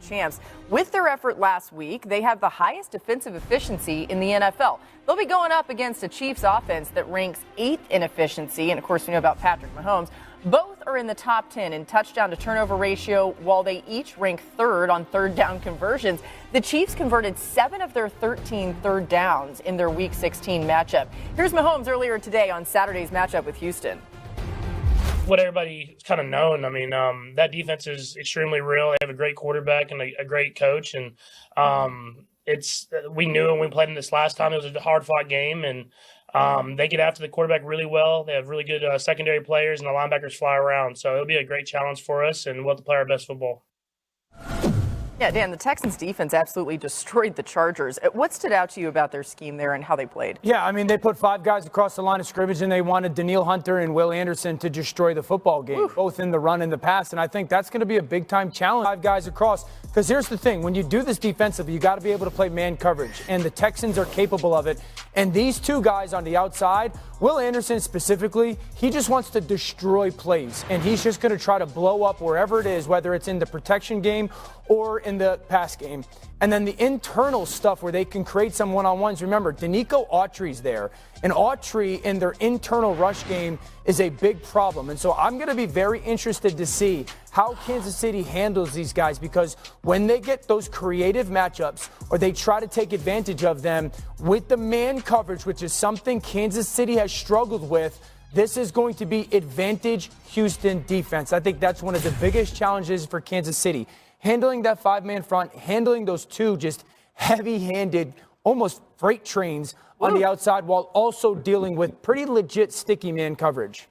champs. With their effort last week, they have the highest defensive efficiency in the NFL. They'll be going up against a Chiefs offense that ranks 8th in efficiency. And of course, we know about Patrick Mahomes. Both are in the top 10 in touchdown to turnover ratio, while they each rank 3rd on third down conversions. The Chiefs converted 7 of their 13 third downs in their Week 16 matchup. Here's Mahomes earlier today on Saturday's matchup with Houston. What everybody kind of known. I mean, that defense is extremely real. They have a great quarterback and a great coach, and we knew when we played in this last time it was a hard-fought game, and they get after the quarterback really well. They have really good secondary players, and the linebackers fly around. So it'll be a great challenge for us, and we'll have to play our best football. Yeah, Dan, the Texans defense absolutely destroyed the Chargers. What stood out to you about their scheme there and how they played? Yeah, I mean, they put 5 guys across the line of scrimmage, and they wanted Danielle Hunter and Will Anderson to destroy the football game, both in the run and the pass. And I think that's going to be a big-time challenge. 5 guys across. Because here's the thing. When you do this defensively, you got to be able to play man coverage. And the Texans are capable of it. And these 2 guys on the outside, Will Anderson specifically, he just wants to destroy plays. And he's just going to try to blow up wherever it is, whether it's in the protection game or in the pass game. And then the internal stuff where they can create some one-on-ones. Remember, Danico Autry's there. And Autry in their internal rush game is a big problem. And so I'm going to be very interested to see how Kansas City handles these guys, because when they get those creative matchups or they try to take advantage of them with the man coverage, which is something Kansas City has struggled with, this is going to be advantage Houston defense. I think that's one of the biggest challenges for Kansas City. Handling that 5-man front, handling those 2 just heavy-handed, almost freight trains on the outside, while also dealing with pretty legit sticky man coverage.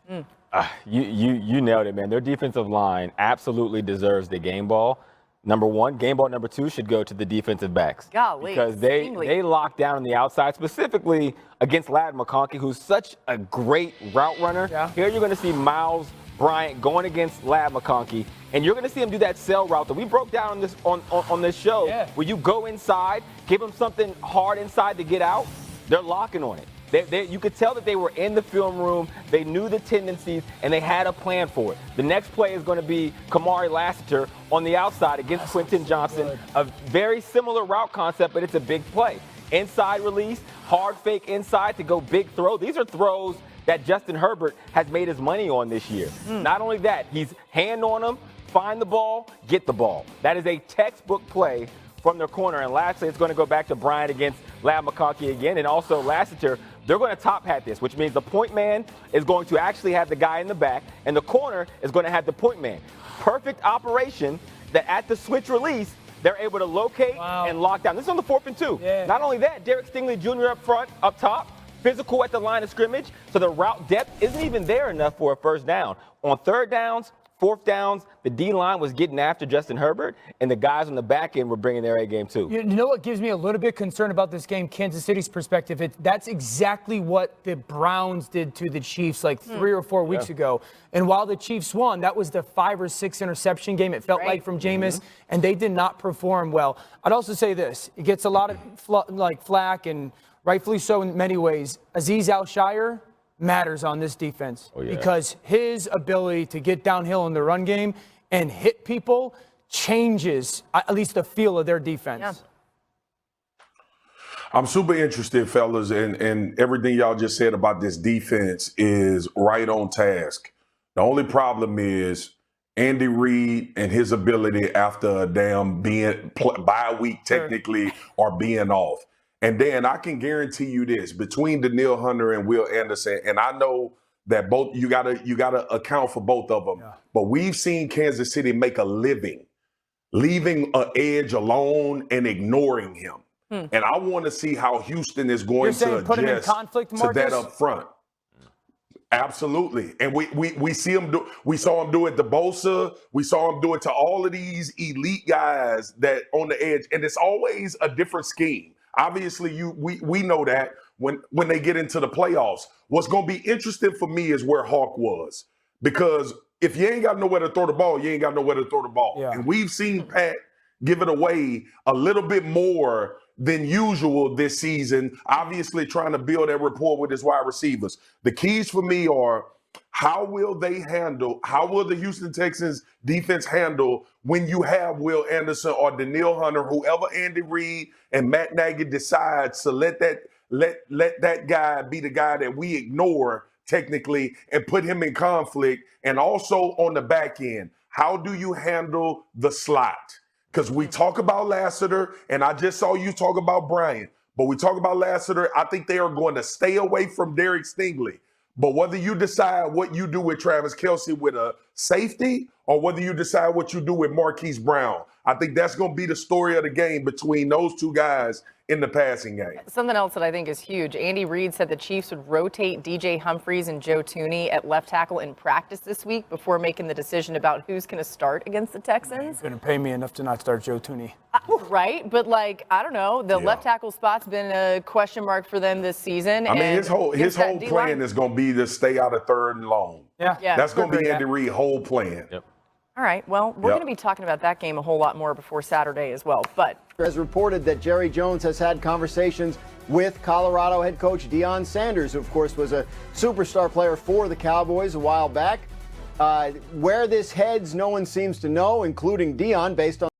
You nailed it, man. Their defensive line absolutely deserves the game ball. Number 1, game ball number 2 should go to the defensive backs. Golly, because they lock down on the outside, specifically against Ladd McConkey, who's such a great route runner. Yeah. Here you're going to see Miles Bryant going against Ladd McConkey, and you're going to see him do that cell route that we broke down on this show, where you go inside, give him something hard inside to get out. They're locking on it. You could tell that they were in the film room. They knew the tendencies, and they had a plan for it. The next play is going to be Kamari Lassiter on the outside against Quentin Johnson. A very similar route concept, but it's a big play. Inside release, hard fake inside to go big throw. These are throws that Justin Herbert has made his money on this year. Not only that, he's hand on them, find the ball, get the ball. That is a textbook play from their corner. And lastly, it's going to go back to Bryant against Ladd McConkey again, and also Lassiter. They're going to top hat this, which means the point man is going to actually have the guy in the back, and the corner is going to have the point man. Perfect operation that at the switch release, they're able to locate and lock down. This is on the 4th and 2. Yeah. Not only that, Derek Stingley Jr. up front, up top, physical at the line of scrimmage, so the route depth isn't even there enough for a first down. On 3rd downs, 4th downs, the D-line was getting after Justin Herbert, and the guys on the back end were bringing their A game too. You know what gives me a little bit concerned about this game, Kansas City's perspective? That's exactly what the Browns did to the Chiefs like 3 or 4 weeks ago. And while the Chiefs won, that was the 5 or 6 interception game, it felt like, from Jameis, and they did not perform well. I'd also say this. It gets a lot of flack, and rightfully so in many ways. Azeez Al-Shire matters on this defense because his ability to get downhill in the run game and hit people changes at least the feel of their defense. Yeah. I'm super interested, fellas, and everything y'all just said about this defense is right on task. The only problem is Andy Reid and his ability after a damn bye week technically or being off. And then I can guarantee you this, between Danielle Hunter and Will Anderson, and I know that both you gotta account for both of them, but we've seen Kansas City make a living leaving an edge alone and ignoring him. And I want to see how Houston is going to adjust to that up front. Absolutely. And we see him do. We saw him do it to Bosa. We saw him do it to all of these elite guys that on the edge, and it's always a different scheme. Obviously, we know that when they get into the playoffs. What's going to be interesting for me is where Hawk was, because if you ain't got nowhere to throw the ball, you ain't got nowhere to throw the ball. Yeah. And we've seen Pat give it away a little bit more than usual this season, obviously trying to build that rapport with his wide receivers. The keys for me are How will the Houston Texans defense handle when you have Will Anderson or Daniil Hunter, whoever Andy Reid and Matt Nagy decides to let that guy be the guy that we ignore technically and put him in conflict? And also on the back end, how do you handle the slot? Because we talk about Lassiter, and I just saw you talk about Bryant, but we talk about Lassiter. I think they are going to stay away from Derek Stingley. But whether you decide what you do with Travis Kelce with a safety or whether you decide what you do with Marquise Brown, I think that's going to be the story of the game between those two guys in the passing game. Something else that I think is huge. Andy Reid said the Chiefs would rotate DJ Humphries and Joe Thuney at left tackle in practice this week before making the decision about who's going to start against the Texans. You're going to pay me enough to not start Joe Thuney. Right, but I don't know. The left tackle spot's been a question mark for them this season. I mean, his whole plan is going to be to stay out of third and long. Yeah. That's going to be Andy Reid's whole plan. Yep. All right, well, we're going to be talking about that game a whole lot more before Saturday as well. But has reported that Jerry Jones has had conversations with Colorado head coach Deion Sanders, who, of course, was a superstar player for the Cowboys a while back. Where this heads, no one seems to know, including Deion, based on